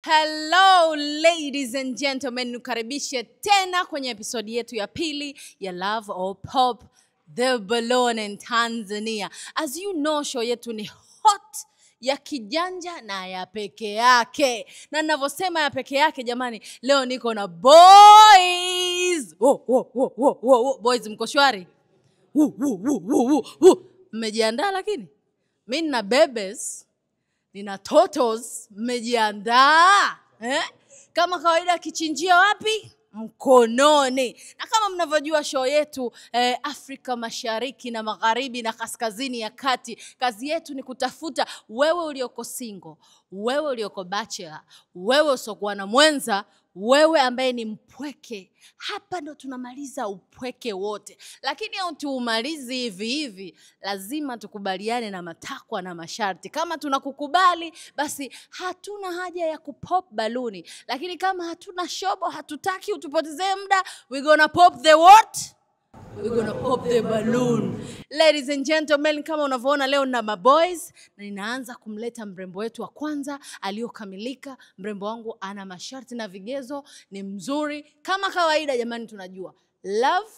Hello ladies and gentlemen, nukaribishe tena kwenye episodi yetu ya pili ya Love or Pop the Balloon in Tanzania. As you know, show yetu ni hot, ya kijanja na ya peke yake. Na ninavyosema ya peke yake jamani, leo niko na boys. Boys mko shwari? Mmejiandaa lakini? Mimi nina bebes, nina totos, mmejiandaa? Kama kawaida kichinjia wapi? Mkononi. Na kama mnavyojua show yetu Afrika Mashariki na Magharibi na Kaskazini ya Kati, kazi yetu ni kutafuta wewe ulioko single, wewe ulioko bachelor, wewe usiokuwa na mwenza, wewe ambaye ni mpweke. Hapa ndo tunamaliza upweke wote. Lakini hatuumalizi hivi hivi, lazima tukubaliane na matakwa na masharti. Kama tunakukubali, basi hatuna haja ya kupop baluni. Lakini kama hatuna shobo, hatutaki utupotezee muda, we gonna pop the what? We're gonna pop the balloon. Ladies and gentlemen, kama unavyoona leo na maboys, na ninaanza kumleta mrembo wetu wa kwanza aliyokamilika. Mrembo wangu ana masharti na vigezo, ni mzuri. Kama kawaida jamani, tunajua love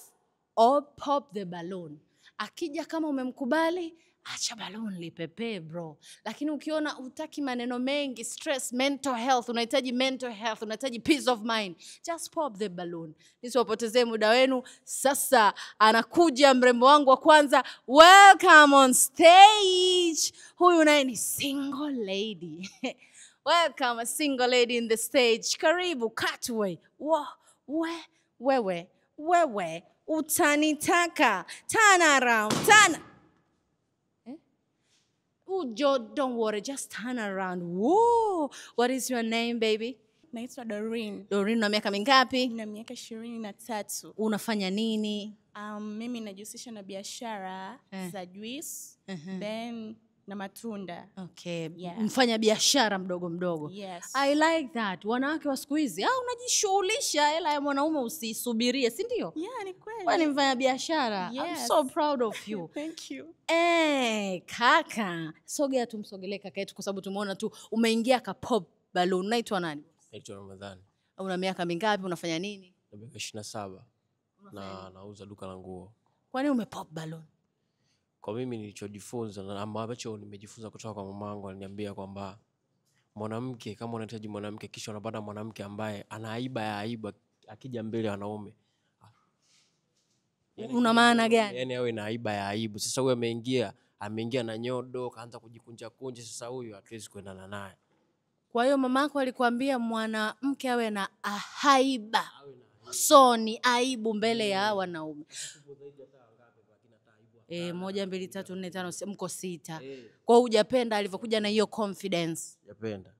or pop the balloon. Akija kama umemkubali, acha balloon lipepee bro. Lakini ukiona hutaki maneno mengi, stress, mental health, unahitaji mental health, unahitaji peace of mind, just pop the balloon. Nisiwapotezee muda wenu. Sasa anakuja mrembo wangu wa kwanza. Welcome on stage. Huyu naye ni single lady. Welcome a single lady in the stage. Karibu Katwe. Wewe utanitaka. Turn around. Don't worry, just turn around. Whoa. What is your name, baby? Naitwa Doreen. Doreen, una miaka mingapi? Na miaka 23. Unafanya nini? Mimi najihusisha na biashara za juice, then na matunda. Okay. Yeah. Mfanya biashara mdogo. Yes. I like that. Wanawake wa siku hizi, unajishughulisha, hela ya mwanaume usisubirie, si ndio? Yeah, ni kweli. Wewe ni mfanya biashara. Yes. I'm so proud of you. Thank you. Kaka, sogea tumsogelee kaka yetu kwa sababu tumeona tu umeingia ka pop balloon. Unaitwa nani? Naitwa Ramadhani. Una miaka mingapi? Unafanya nini? Na miaka 27. Na nauza duka la nguo. Kwa nini umepop balloon? Kwa mimi nilichojifunza na ambacho nimejifunza kutoka kwa mamangu, aliniambia kwamba mwanamke, kama unahitaji mwanamke kisha unapata mwanamke ambaye ana aiba akija mbele ya wanaume. Una maana gani? Yaani awe na aibu. Sasa huyu ameingia na nyodo, kaanza kujikunja. Sasa huyu hatuwezi kuendana naye. Kwa hiyo mamako alikwambia mwanamke awe na haiba. So ni aibu mbele ya wanaume. 1 2 3 4 5 mko 6. Kwa hiyo hujapenda alivyokuja na hiyo confidence. Hujapenda.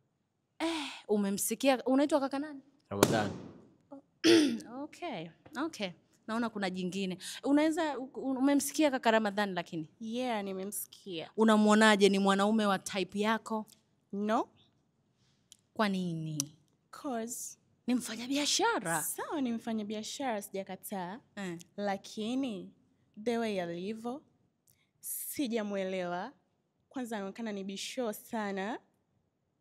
Umemsikia. Unaitwa kaka nani? Ramadhani. Okay. Naona kuna jingine. Umemsikia kaka Ramadhani lakini? Yeah, nimemsikia. Unamuonaje, ni mwanaume wa type yako? No. Kwa nini? Cause ni mfanya biashara. Sawa, ni mfanya biashara, sijakataa. Lakini the way alivyo sijamuelewa. Kwanza anaonekana ni bisho sana.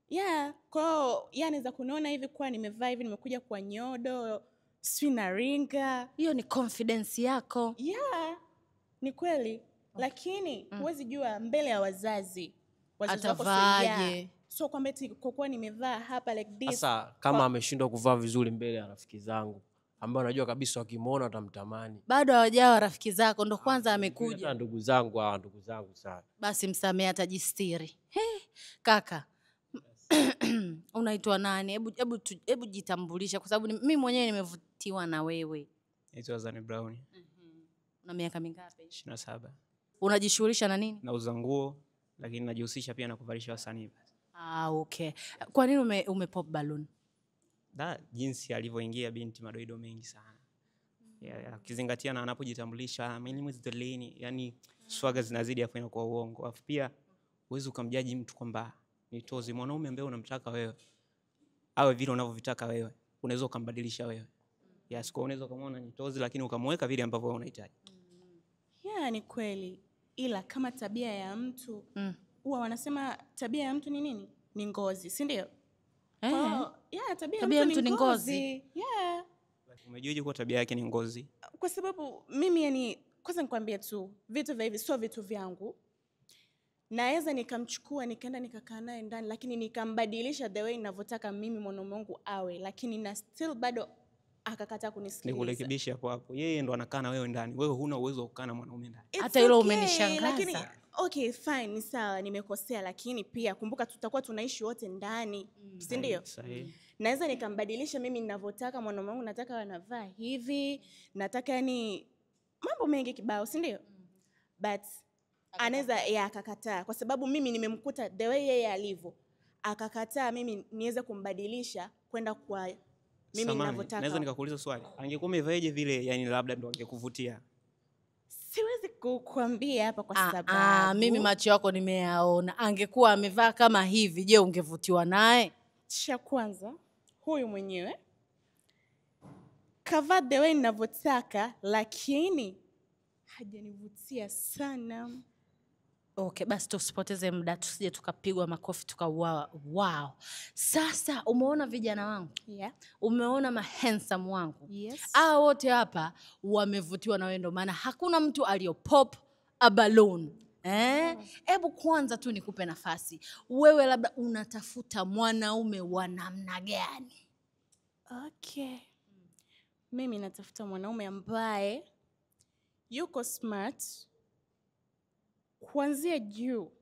Yeah, kwa anaweza kuniona hivi kwa nimevaa hivi, nimekuja kwa nyodo, si na ringa. Hiyo ni confidence yako. Yeah, ni kweli. Lakini huwezi jua mbele ya wazazi wako atavaaje. So kwamba eti kwa kuwa nimevaa hapa like this. Sasa kama ameshindwa kuvaa vizuri mbele ya rafiki zangu ambao najua kabisa wakimuona watamtamani. Bado hawajawa rafiki zako, ndo kwanza amekuja. Hata ndugu zangu sana. Basi msamee, atajistiri. Kaka, unaitwa nani? Hebu jitambulisha kwa sababu mimi mwenyewe nimevutiwa na wewe. Naitwa Zani Brown. Una miaka mingapi? 27. Unajishughulisha na nini? Nauza nguo, lakini najihusisha pia na kuvalisha wasanii. Okay. Kwa nini umepop balloon? Jinsi alivyoingia binti madoido mengi sana. Kizingatia na anapojitambulisha, my name is Doreen, yani swaga zinazidi afanya kwa uongo. Alafu pia uweze ukamjaji mtu kwamba ni tozi. Mwanaume ambaye unamtaka wewe awe vile unavyotaka wewe, unaweza ukambadilisha wewe. Yes, kwa unaweza kumuona ni tozi lakini ukamweka vile ambavyo unahitaji. Yeah, ni kweli. Ila kama tabia ya mtu, huwa wanasema tabia ya mtu ni nini? Ni ngozi, si ndio? Yeah, tabia Tabia ya mtu mtu ni ni ngozi. ngozi. Yeah. Umejuaje kuwa tabia yake ni ngozi? Kwa sababu mimi yani, kwanza nikwambie tu, vitu vya hivi sio vitu vyangu. Naweza nikamchukua nikaenda nikakaa naye ndani, lakini nikambadilisha the way ninavyotaka mimi mwanaume wangu awe, lakini na still bado akakataa kunisikiliza. Nikurekebisha hapo. Yeye ndo anakaa na wewe ndani. Wewe huna uwezo wa kukaa na mwanaume ndani. It's Hata hilo okay, umenishangaza. Lakini okay, fine, ni sawa, nimekosea, lakini pia kumbuka tutakuwa tunaishi wote ndani, si ndio? Sahihi. Naweza nikambadilisha mimi ninavyotaka mwanaume wangu, nataka anavaa hivi, nataka yani mambo mengi kibao, si ndio? But anaweza akakataa kwa sababu mimi nimemkuta the way yeye alivyo. Akakataa mimi niweze kumbadilisha kwenda kwa mimi ninavyotaka. Naweza nikakuuliza swali. Angekuwa umevaeje vile, yani labda ndo angekuvutia? Siwezi kukuambia hapa kwa sababu Mimi macho yako nimeyaona. Angekuwa amevaa kama hivi, je, ungevutiwa naye? cha kwanza huyu mwenyewe kavaa the way ninavyotaka, lakini hajanivutia sana. Okay, basi tusipoteze muda, tusije tukapigwa makofi tukauawa. Wow. Sasa umeona vijana wangu? Yeah. Umeona mahandsome wangu? Yes. Wote hapa wamevutiwa na wewe, ndio maana hakuna mtu aliyopop a balloon. Hebu kwanza tu nikupe nafasi. Wewe labda unatafuta mwanaume wa namna gani? Okay. Mimi natafuta mwanaume ambaye yuko smart kuanzia juu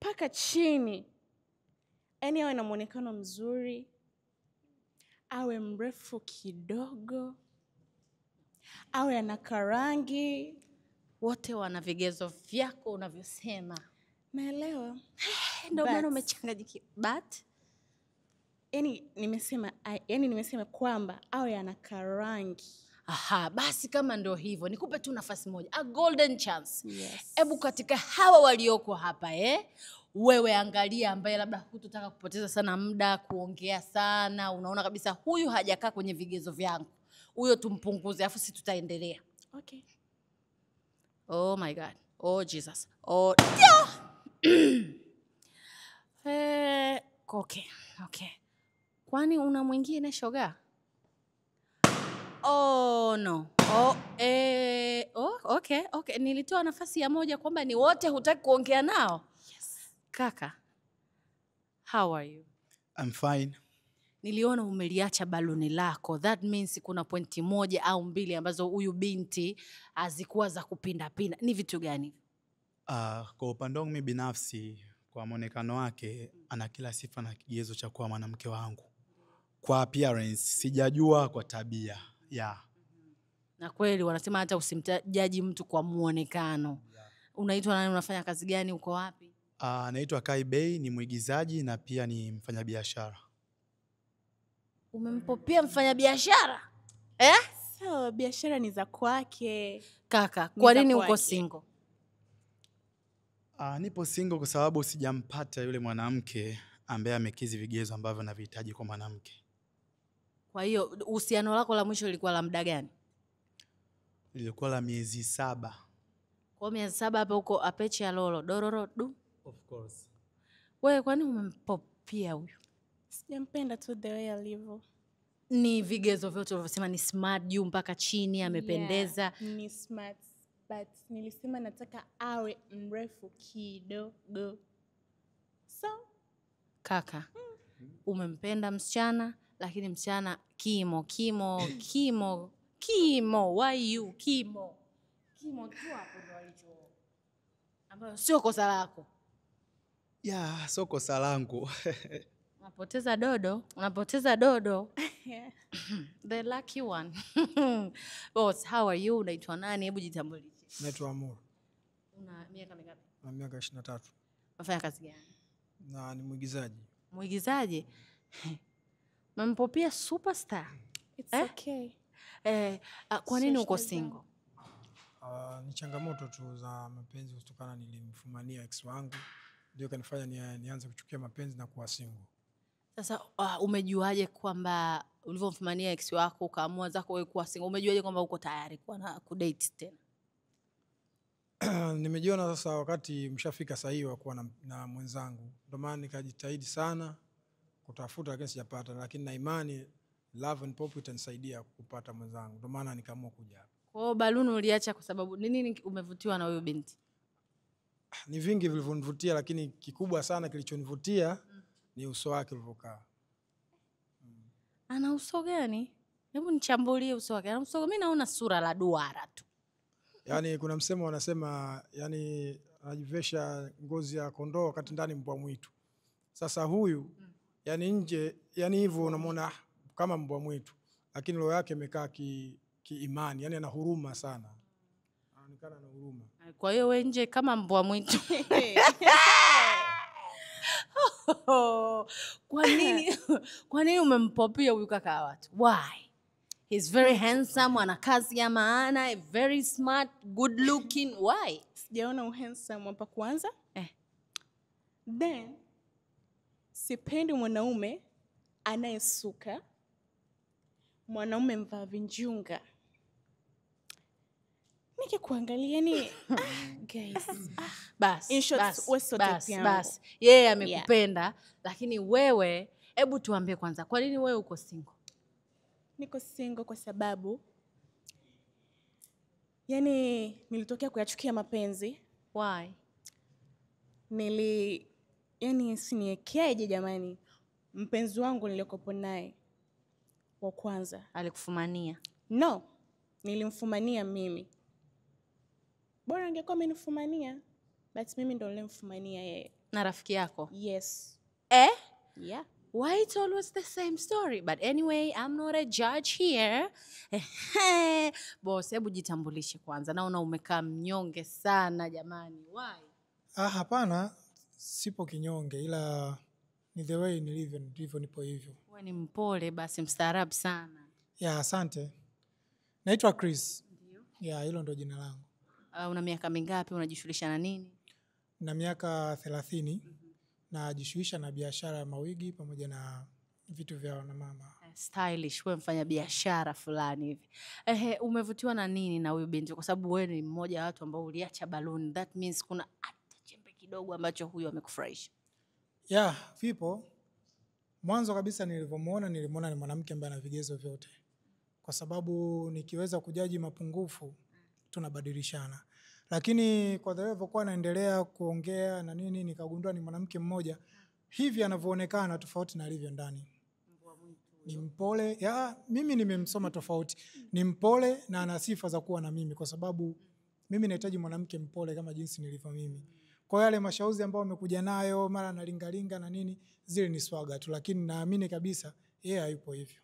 mpaka chini. Yaani awe na muonekano mzuri, awe mrefu kidogo, awe ana karangi. Wote wana vigezo vyako unavyosema. Naelewa. Ndio maana But- umechanganyikiwa. But Yaani nimesema kwamba awe ana karangi. basi kama ndio hivyo, nikupe tu nafasi moja, a golden chance. Yes. Hebu katika hawa walioko hapa wewe angalia ambaye labda hutotaka kupoteza sana muda kuongea sana, unaona kabisa huyu hajakaa kwenye vigezo vyangu, huyo tumpunguze, afu sisi tutaendelea. Okay. Oh my God. Oh Jesus. Oh okay. Kwani una mwingine shoga? Oh no. Okay. Nilitoa nafasi ya moja kwamba ni wote hutaki kuongea nao. Yes. Kaka, how are you? I'm fine. Niliona umeliacha baluni lako. That means kuna pointi moja au mbili ambazo huyu binti hazikuwa za kupinda. Ni vitu gani? Kwa upande wangu mimi binafsi, kwa muonekano wake ana kila sifa na kigezo cha kuwa mwanamke wangu. Kwa appearance sijajua kwa tabia. Yeah. Na kweli wanasema hata usimjaji mtu kwa muonekano. Unaitwa nani, unafanya kazi gani, uko wapi? Naitwa Kai Bey, ni mwigizaji na pia ni mfanyabiashara. Umempopia mfanyabiashara? So, biashara ni za kwake. Kaka, Ni kwa za nini uko kwake. single? Nipo single kwa sababu sijampata yule mwanamke ambaye amekizi vigezo ambavyo navihitaji kwa mwanamke. Kwa hiyo uhusiano lako la mwisho lilikuwa la muda gani? Lilikuwa la miezi 7. Kwa miezi 7 hapa huko Apeche ya Lolo, Dororo du. Of course. Wewe kwani umempopia huyu? Sijampenda tu the way alivyo. Ni vigezo vyote ulivyosema, ni smart juu mpaka chini, amependeza. Yeah, ni smart, but nilisema nataka awe mrefu kidogo. So, Kaka, umempenda msichana, lakini msichana kimo. Why you kimo tu hapo ndo alicho, ambayo sio kosa lako. Yeah, sio kosa langu. Unapoteza dodo. yeah. The lucky one. Boss, how are you? Unaitwa nani? Hebu jitambulishe. Naitwa Amur. Una miaka mingapi? Na miaka 23. Unafanya kazi gani? Na ni mwigizaji. Mwigizaji? Mempopia superstar. It's okay. Kwa nini uko single? Ni changamoto tu za mapenzi kutokana nilimfumania ex wangu. Ndio kanifanya nianze kuchukia mapenzi na kuwa single. Sasa umejuaje kwamba ulivyomfumania ex wako ukaamua zako wewe kuwa single? Umejuaje kwamba uko tayari kwa na kudate tena? Nimejiona sasa wakati mshafika sahihi wa kuwa na mwenzangu. Ndio maana nikajitahidi sana kutafuta lakini sijapata, lakini na imani Love and Pop itanisaidia kupata mwenzangu. Ndio maana nikaamua kuja hapa. Kwa hiyo Baluni uliacha kwa sababu nini umevutiwa na huyo binti? Ni vingi vilivyonivutia, lakini kikubwa sana kilichonivutia ni uso wake ulivyokaa. Ana uso gani? Hebu nichambulie uso wake. Ana uso, mimi naona sura la duara tu. Yaani kuna msemo wanasema, yani anajivesha ngozi ya kondoo wakati ndani mbwa mwitu. Sasa huyu yani nje, yani hivyo unamwona kama mbwa mwitu, lakini roho yake imekaa kiimani, yani ana huruma sana. Anaonekana na huruma. Kwa hiyo wewe nje kama mbwa mwitu. Kwa nini umempopia huyu kaka wa watu? Why? He's very handsome, ana kazi ya maana, very smart, good looking. Why? Sijaona uhandsome hapa kwanza. Then sipendi mwanaume anayesuka, mwanaume mvaa vinjunga. Nikikuangalia ni guys. Basi. In short, wewe sio type yangu. Basi. Yeye amekupenda, lakini wewe, hebu tuambie kwanza, kwa nini wewe uko single? Niko single kwa sababu yani nilitokea kuyachukia mapenzi. Why? Yani siniekeje jamani, mpenzi wangu nilikopo naye wa kwanza Alikufumania? No, nilimfumania mimi. Bora angekuwa amenifumania, but mimi ndo nilimfumania yeye. Na rafiki yako? Yes. Yeah. Why it's always the same story? But anyway, I'm not a judge here. Boss, hebu jitambulishe kwanza. Naona umekaa mnyonge sana jamani. Why? Hapana, sipo kinyonge, ila ni the way nilivyo nipo hivyo. Wewe ni mpole basi, mstaarabu sana. Asante. Naitwa Chris. Ndio. Hilo ndo jina langu. Una miaka mingapi? Unajishughulisha na nini? Na miaka 30. Najishughulisha na biashara ya mawigi pamoja na vitu vya wanamama. Stylish, wewe mfanya biashara fulani hivi. Umevutiwa na nini na huyu binti? Kwa sababu wewe ni mmoja wa watu ambao uliacha Baluni. That means kuna hata chembe kidogo ambacho huyu amekufurahisha. Vipo. Mwanzo kabisa nilimuona ni mwanamke ambaye ana vigezo vyote. Kwa sababu nikiweza kujaji mapungufu tunabadilishana. Lakini kwa sababu kwa naendelea kuongea na nini, nikagundua ni mwanamke mmoja hivi anavyoonekana tofauti na alivyo ndani. Ni mpole. Mimi nimemsoma tofauti. Ni mpole na ana sifa za kuwa na mimi, kwa sababu mimi nahitaji mwanamke mpole kama jinsi nilivyo mimi. Kwa yale mashauzi ambayo amekuja nayo mara analingalinga na nini, zile ni swaga tu, lakini naamini kabisa yeye hayupo hivyo.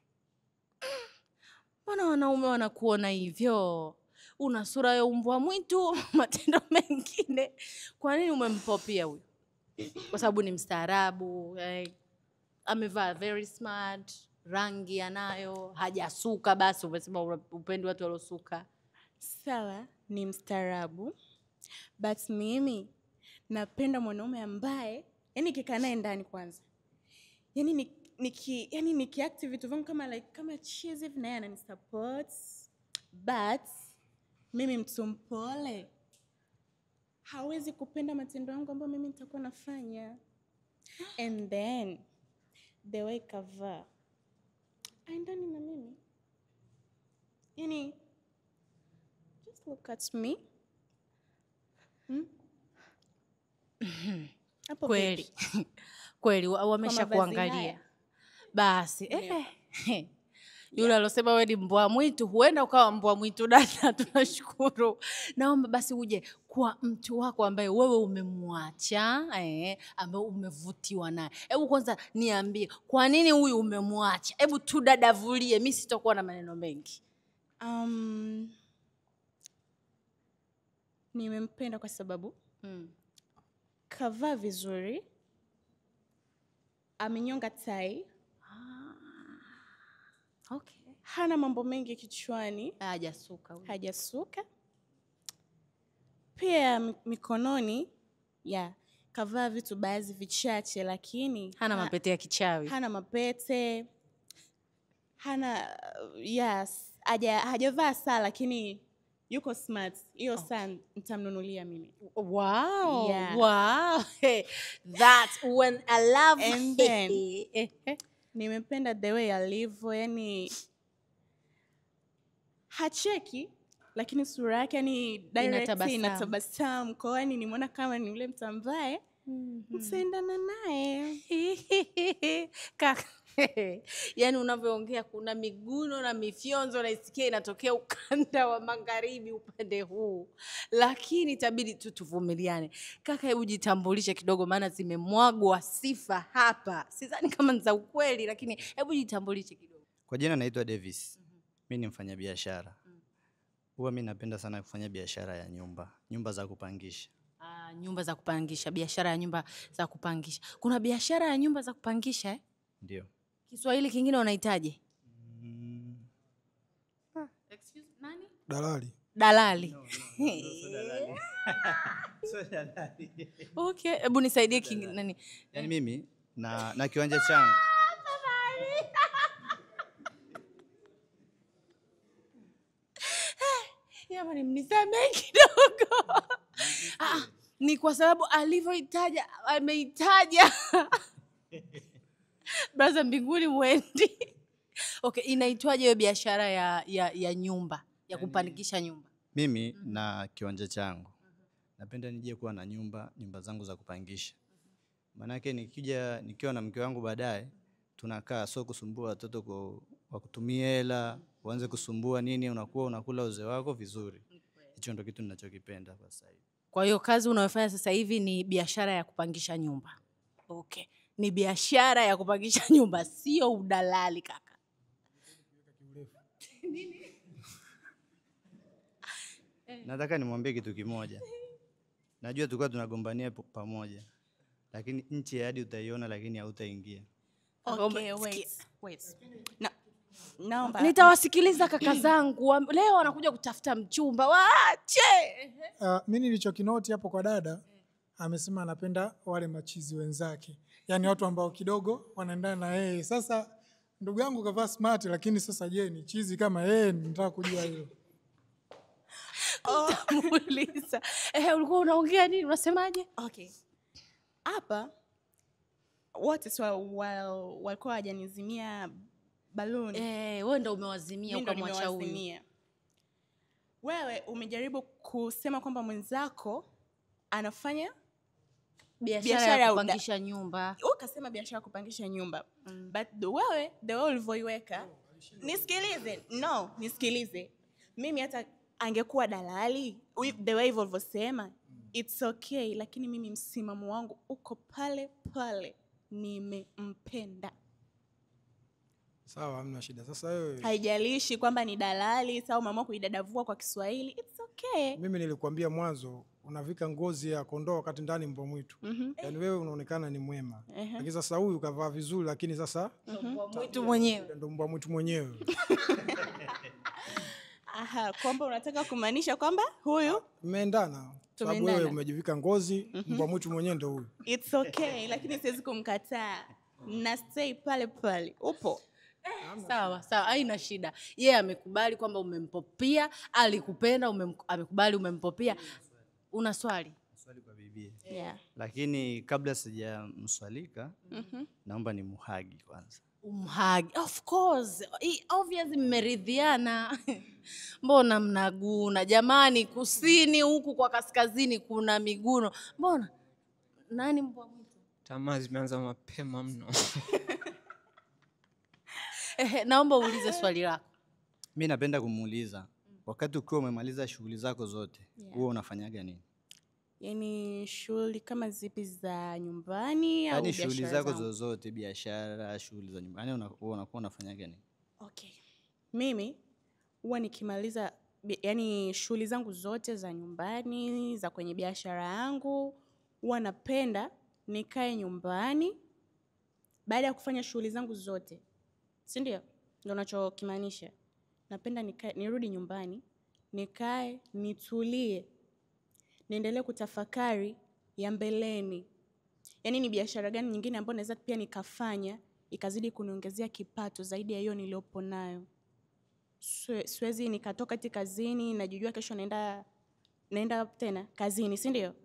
Mbona wanaume wanakuona hivyo? Una sura ya mbwa mwitu, matendo mengine. Kwa nini umempopia huyu? Kwa sababu ni mstaarabu, amevaa very smart, rangi anayo, hajasuka basi umesema upendi watu waliosuka. Sawa, ni mstaarabu. But mimi napenda mwanaume ambaye yani kikaa naye ndani kwanza. Yani nikiact vitu vangu kama cheesy hivi, naye ananisupport. But mimi mtu mpole hawezi kupenda matendo yangu ambayo mimi nitakuwa nafanya. And then the way kavaa aendani na mimi. Yani just look at me. Kweli. Kweli wamesha kuangalia. Basi yule alosema wewe ni mbwa mwitu, huenda ukawa mbwa mwitu dada, tunashukuru. Naomba basi uje kwa mtu wako ambaye wewe umemwacha, ambaye umevutiwa naye. Hebu kwanza niambie, kwa nini huyu umemwacha? Hebu tu dadavulie, mimi sitakuwa na maneno mengi. Nimempenda kwa sababu kavaa vizuri, amenyonga tai. Okay. Hana mambo mengi kichwani. Hajasuka. Pia mikononi, kavaa vitu baadhi vichache, lakini hana mapete ya kichawi. Hana mapete. Hajavaa saa, lakini yuko smart. Hiyo saa nitamnunulia mimi. Wow. Yeah. Wow. That's when I love And then nimependa the way alivyo, yani hacheki lakini sura yake yani direct inatabasamu. Kwa hiyo nimeona kama ni ule mtu ambaye mtaendana naye. Kaka. Yaani unavyoongea kuna miguno na mifyonzo naisikia inatokea ukanda wa magharibi upande huu. Lakini itabidi tu tuvumiliane. Kaka, hebu jitambulishe kidogo maana zimemwagwa sifa hapa. Sidhani kama ni za ukweli lakini hebu jitambulishe kidogo. Kwa jina naitwa Davis. Mimi ni mfanyabiashara. Huwa mimi napenda sana kufanya biashara ya nyumba za kupangisha. Nyumba za kupangisha, biashara ya nyumba za kupangisha. Kuna biashara ya nyumba za kupangisha eh? Ndio. Kiswahili kingine unahitaji? Excuse nani? Dalali. Dalali. So dalali. So dalali. Okay, hebu nisaidie nani? Yaani mimi na kiwanja changu. Jamani mnisamehe kidogo. Ni kwa sababu alivyoitaja ameitaja. Brother mbinguni mwendi. Okay, inaitwaje hiyo biashara ya nyumba, ya kupangisha nyumba? Mimi na kiwanja changu. Napenda nije kuwa na nyumba zangu za kupangisha. Manake nikiwa na mke wangu baadaye tunakaa, sio kusumbua watoto kwa kutumia hela, uanze kusumbua nini, unakuwa unakula uzee wako vizuri. Hicho ndio kitu ninachokipenda kwa sasa hivi. Kwa hiyo kazi unayofanya sasa hivi ni biashara ya kupangisha nyumba. Okay. Ni biashara ya kupangisha nyumba, sio udalali kaka. Nataka nimwambie kitu kimoja. Najua tulikuwa tunagombania pamoja. Lakini nchi ya hadi utaiona lakini hautaingia. Okay, wait. Naomba. Nitawasikiliza kaka zangu. Leo wanakuja kutafuta mchumba. Waache. Mimi nilichokinoti hapo kwa dada, amesema anapenda wale machizi wenzake. Yaani watu ambao kidogo wanaendana na yeye. Sasa ndugu yangu kavaa smart lakini sasa je, ni chizi kama yeye? Nataka kujua hilo. Muuliza. Ulikuwa unaongea nini? Unasemaje? Okay. Hapa wote walikuwa hajanizimia balloon. Wewe ndio umewazimia ukamwacha huyu. Wewe umejaribu kusema kwamba mwenzako anafanya biashara ya kupangisha nyumba. Ukasema biashara ya kupangisha nyumba. But wewe the way ulivyoiweka, nisikilize. Mimi hata angekuwa dalali, the way ulivyosema, it's okay, lakini mimi msimamo wangu uko pale pale. Nimempenda. Sawa, hamna shida. Sasa wewe haijalishi kwamba ni dalali au mama kuidadavua kwa Kiswahili, it's okay. Mimi nilikwambia mwanzo unavika ngozi ya kondoo wakati ndani mbwa mwitu. Yaani wewe unaonekana ni mwema. Lakini sasa huyu kavaa vizuri lakini sasa mbwa mwitu mwenyewe. Ndio mbwa mwitu mwenyewe. Kwamba unataka kumaanisha kwamba huyu mmeendana. Sababu wewe umejivika ngozi, mbwa mwitu mwenyewe ndio huyu. It's okay, lakini siwezi kumkataa. Na stay pale pale. Upo. Sawa, haina shida. Yeye amekubali kwamba umempopia, alikupenda, amekubali umempopia. Una swali? Swali kwa bibi. Yeah. Lakini kabla sijamswalika, naomba ni muhagi kwanza. Umhagi. Of course. Obviously mmeridhiana. Mbona mnaguna? Jamani, kusini huku kwa kaskazini kuna miguno. Mbona? Nani mbwa mwitu? Tamaa zimeanza mapema mno. Naomba uulize swali lako. Mimi napenda kumuuliza, wakati ukiwa umemaliza shughuli zako zote, wewe unafanyaga nini? Yaani shughuli kama zipi za nyumbani au biashara? Shughuli zako zozote, biashara, shughuli za nyumbani, unakuwa unafanyaga nini? Okay. Mimi huwa nikimaliza yaani shughuli zangu zote za nyumbani, za kwenye biashara yangu, huwa napenda nikae nyumbani baada ya kufanya shughuli zangu zote. Si ndio? Ndio ninachokimaanisha. Napenda nirudi nyumbani, nikae, nitulie. Niendelee kutafakari ya mbeleni. Yaani ni biashara gani nyingine ambayo naweza pia nikafanya ikazidi kuniongezea kipato zaidi ya hiyo niliyopo nayo. siwezi nikatoka eti kazini najijua kesho naenda tena kazini, si ndio?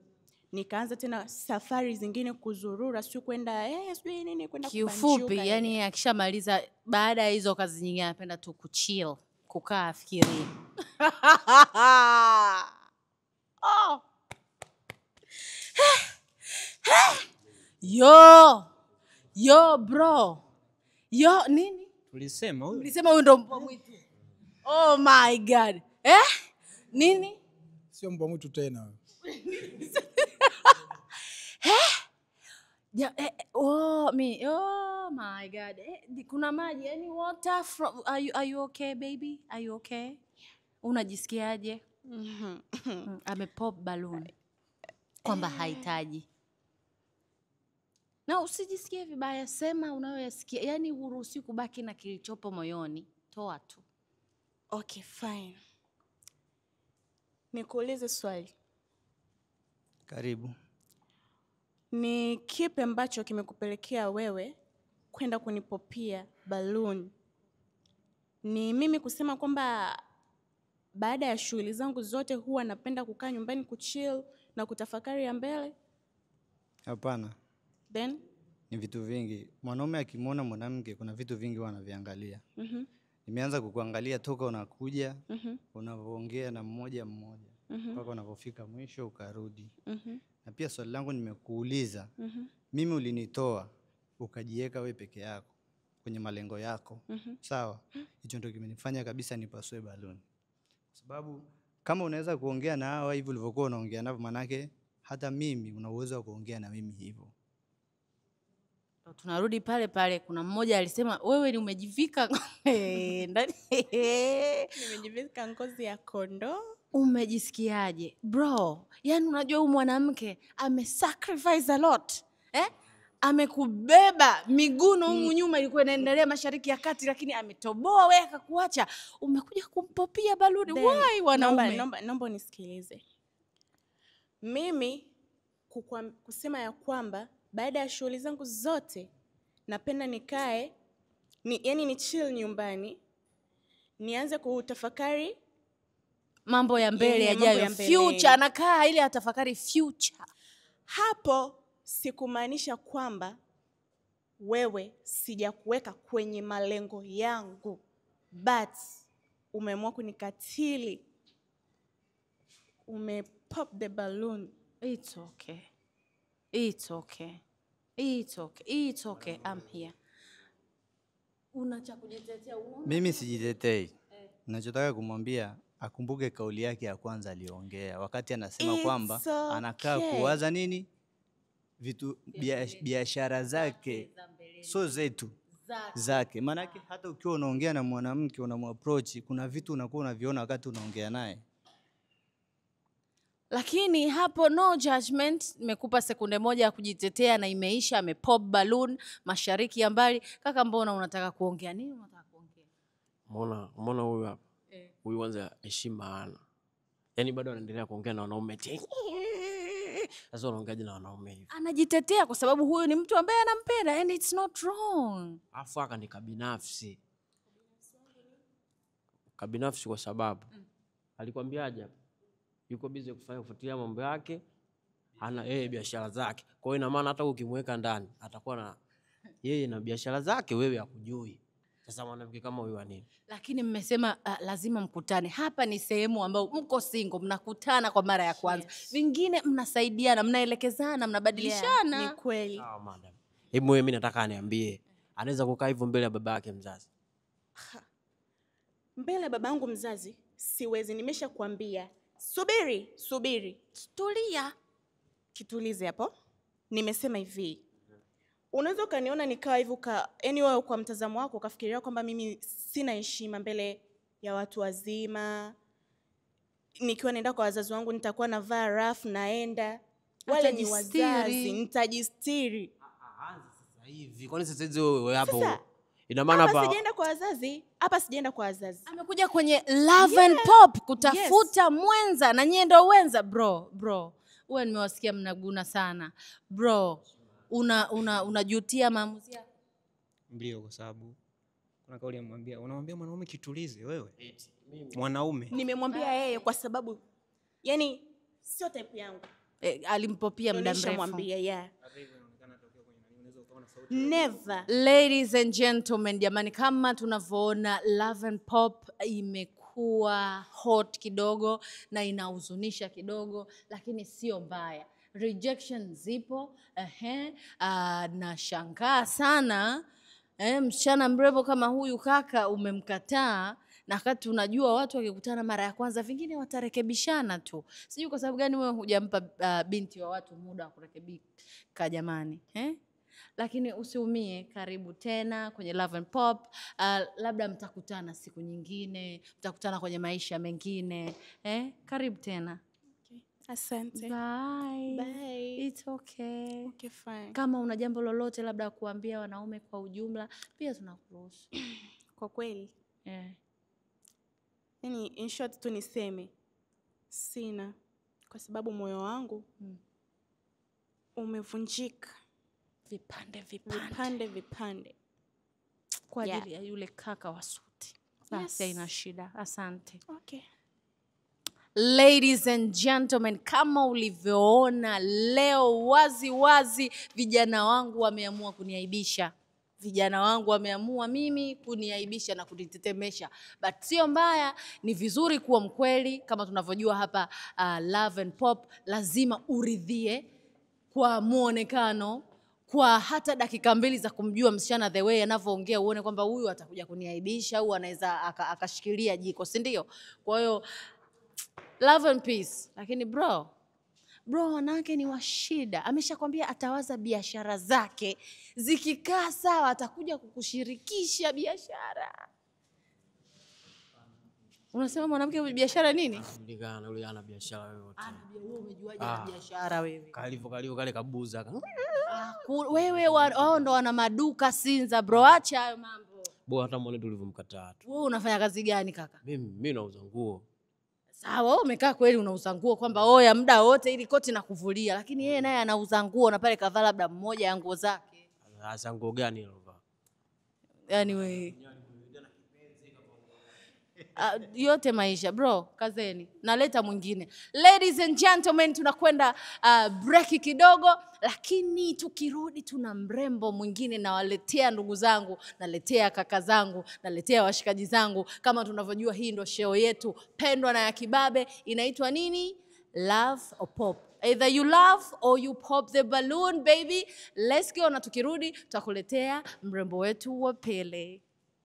Nikaanza tena safari zingine kuzurura, sio kwenda sijui nini, kwenda Kiufupi, kubanjuka. yani akishamaliza baada ya hizo kazi nyingine anapenda tu kuchill, kukaa afikirie. Oh. Yo bro. Yo nini? Tulisema huyo. Ulisema huyu ndo mbwa mwitu. Oh my god. Nini? Sio mbwa mwitu tena. Oh my god. Kuna maji, any water from, are you okay baby? Are you okay? Unajisikiaje? Amepop balloon. Kwamba hahitaji. Na usijisikie vibaya, sema unayoyasikia. Yaani huruhusi kubaki na kilichopo moyoni. Toa tu. Okay, fine. Nikuulize swali. Karibu. Ni kipi ambacho kimekupelekea wewe kwenda kunipopia balloon? Ni mimi kusema kwamba baada ya shughuli zangu zote huwa napenda kukaa nyumbani kuchill na kutafakari ya mbele? Hapana. Then Ni vitu vingi. Mwanaume akimwona mwanamke kuna vitu vingi wanaviangalia. Nimeanza kukuangalia toka unakuja, unavyoongea na mmoja mpaka unapofika mwisho ukarudi. Na pia swali langu nimekuuliza, mimi ulinitoa ukajiweka wewe peke yako kwenye malengo yako. Sawa? Hicho ndio kimenifanya kabisa nipasue balloon. Kwa sababu kama unaweza kuongea na hawa hivi ulivyokuwa unaongea nao, manake hata mimi una uwezo wa kuongea na mimi hivyo. Tunarudi pale pale, kuna mmoja alisema wewe ni umejivika ndani. nimejivika ngozi ya kondoo. Umejisikiaje? Bro, yani unajua huyu mwanamke amesacrifice a lot. Amekubeba miguno humu nyuma ilikuwa inaendelea Mashariki ya Kati, lakini ametoboa wewe akakuacha. Umekuja kumpopia baluni. Why wanaume? Naomba nisikilize. Mimi kusema ya kwamba baada ya shughuli zangu zote napenda nikae yani ni chill nyumbani, nianze kutafakari mambo ya mbele yajayo, future. Anakaa ili atafakari future. Hapo sikumaanisha kwamba wewe sijakuweka kwenye malengo yangu, but umeamua kunikatili, umepop the balloon. It's okay. It's okay. It's okay. It's okay. I'm here. Unacha kujitetea uone? Mimi sijitetei. Ninachotaka kumwambia akumbuke kauli yake ya kwanza aliongea wakati anasema kwamba anakaa kuwaza nini? Vitu biashara zake, so zetu zake. Maanake hata ukiwa unaongea na mwanamke unamapproach, kuna vitu unakuwa unaviona wakati unaongea naye. Lakini hapo no judgment. Nimekupa sekunde moja ya kujitetea na imeisha. Amepop balloon Mashariki ya mbali. Kaka, mbona unataka kuongea nini? Unataka kuongea? Mbona huyu hapa? Huyu kwanza heshima hana. Yaani bado anaendelea kuongea na wanaume. Sasa unaongeaje na wanaume hivi? Anajitetea kwa sababu huyu ni mtu ambaye anampenda and it's not wrong. Afu aka ni kabinafsi. Kabinafsi kwa sababu alikwambiaje hapa? Yuko busy kufuatilia mambo yake, ana biashara zake. Kwa hiyo ina maana hata ukimweka ndani atakuwa na yeye na biashara zake, wewe hakujui. Sasa mwanamke kama huyu wa nini? Lakini mmesema lazima mkutane. Hapa ni sehemu ambayo mko single, mnakutana kwa mara ya kwanza. Vingine mnasaidiana, mnaelekezana, mnabadilishana. Ni kweli. Sawa madam. Hebu mimi nataka aniambie, anaweza kukaa hivyo mbele ya baba yake mzazi? Mbele ya babangu mzazi siwezi, nimeshakwambia. Subiri. Tulia. Kitulize hapo. Nimesema hivi. Unaweza ukaniona nikawa hivyo yani wewe kwa mtazamo wako ukafikiria kwamba mimi sina heshima mbele ya watu wazima. Nikiwa naenda kwa wazazi wangu nitakuwa navaa rafu naenda. Wale ni wazazi, nitajistiri. Sasa hivi. Kwani sasa hizi wewe hapo? Sasa, ina maana hapa sijaenda kwa wazazi. Amekuja kwenye love and pop kutafuta mwenza na nyie ndio wenza. Bro. Wewe nimewasikia mnaguna sana. Bro, unajutia maamuzi yako? Ndio, kwa sababu kuna kauli amwambia, unamwambia mwanaume kitulize wewe. Mwanaume. Nimemwambia yeye kwa sababu yani sio type yangu. Alimpopia muda mrefu. Nimemwambia yeah. Never. Ladies and gentlemen, jamani, kama tunavyoona Love and Pop imekuwa hot kidogo na inahuzunisha kidogo, lakini sio mbaya. Rejection zipo, nashangaa sana msichana mrembo kama huyu kaka umemkataa, na wakati unajua watu wakikutana mara ya kwanza vingine watarekebishana tu. Sijui kwa sababu gani wewe hujampa binti wa watu muda wa kurekebika jamani, Lakini usiumie, karibu tena kwenye Love and Pop. Labda mtakutana siku nyingine, mtakutana kwenye maisha mengine. Karibu tena. Okay. Asante. Bye. Bye. It's okay. Okay, fine. Kama una jambo lolote labda kuambia wanaume kwa ujumla, pia tunakuruhusu. Kwa kweli. Yani in short tu niseme sina, kwa sababu moyo wangu umevunjika vipande kwa ajili ya yule kaka wa suti. Basi haina shida. Asante. Okay. Ladies and gentlemen, kama ulivyoona leo wazi vijana wangu wameamua kuniaibisha. Vijana wangu wameamua mimi kuniaibisha na kunitetemesha. But sio mbaya, ni vizuri kuwa mkweli. Kama tunavyojua hapa Love and Pop, lazima uridhie kwa muonekano, kwa hata dakika 2 za kumjua msichana the way anavyoongea, uone kwamba huyu atakuja kuniaibisha au anaweza akashikilia jiko, si ndio? Kwa hiyo love and peace. Lakini bro wanawake ni wa shida. Ameshakwambia atawaza biashara zake, zikikaa sawa atakuja kukushirikisha biashara. Unasema mwanamke biashara nini? Ndikana yule ana biashara yoyote. Wewe umejuaje ana biashara wewe? Kalivyo kale kabuza. Wewe wao ndo wana maduka Sinza bro, acha hayo mambo. Hata muone tulivyomkataa tu. Wewe unafanya kazi gani kaka? Mimi nauza nguo. Sawa, wewe umekaa kweli unauza nguo kwamba oya muda wote ili koti na kuvulia, lakini yeye naye anauza nguo na pale kavala labda mmoja ya nguo zake. Sasa nguo gani alovaa? Yaani wewe yote maisha bro, kazeni. Naleta mwingine. Ladies and gentlemen, tunakwenda break kidogo, lakini tukirudi tuna mrembo mwingine nawaletea ndugu zangu, naletea kaka zangu, naletea washikaji zangu. Kama tunavyojua hii ndo show yetu pendwa na ya kibabe, inaitwa nini? Love or Pop. Either you love or you pop the balloon baby. Let's go, na tukirudi tutakuletea mrembo wetu wa pili.